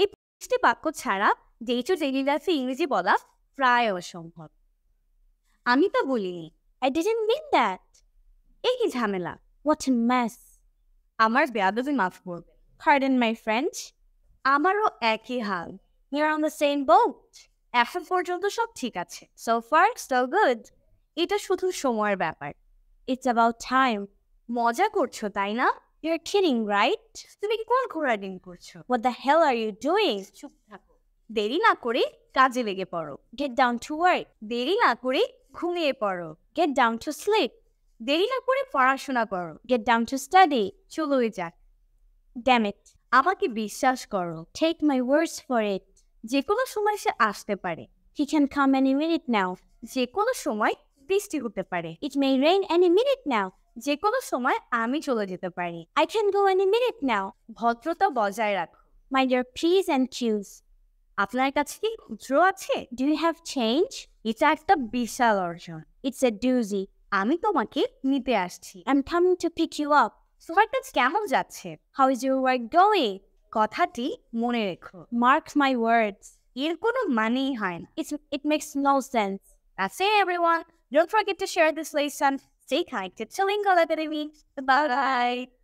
এই ৫টি বাক্য ছাড়া ডে টু ডেইলি লাইফে ইংরেজি বলা প্রায় অসম্ভব। আমি তো বলিনি, I didn't mean that. এই কি ঝামেলা, What a mess. আমার বেয়াদবি মাফ করবে। Pardon my French. আমারও একই হাল। We're on the same boat. এখন পর্যন্ত সব ঠিক আছে। So far, so good. এটা শুধু সময়ের ব্যাপার। It's about time. মজা করছো তাই না? You're kidding, right? তুমি কোন ঘোড়া ডিম করছো? What the hell are you doing? চুপ থাকো। দেরি না করে কাজে লেগে পড়ো। Get down to work. দেরি না করে ঘুমিয়ে পড়ো। Get down to sleep. দেরি না করে পড়াশোনা করো। Get down to study. চলোই যাক। Damn it. আমাকে বিশ্বাস করো, Take my words for it. যে কোনো সময় সে আসতে পারে। He can come any minute now. যে কোনো সময় বৃষ্টি হতে পারে। It may rain any minute now. যে কোনো সময় আমি চলে যেতে পারি। I can go any minute now. ভদ্রতা বজায় রাখো। Mind your P's and Q's. আপনার কাছে কি খুচরো আছে? Do you have change? এটা একটা বিশাল অর্জন। It's a doozy. আমি তোমাকে নিতে আসছি। I'm coming to pick you up. তোমার কাজ কেমন যাচ্ছে? How is your work going? কথাটি মনে রেখো, Mark my words. এর কোনো মানেই হয় না। It makes no sense. That's it, everyone. Don't forget to share this lesson. Stay connected to Lingo Academy. Bye-bye.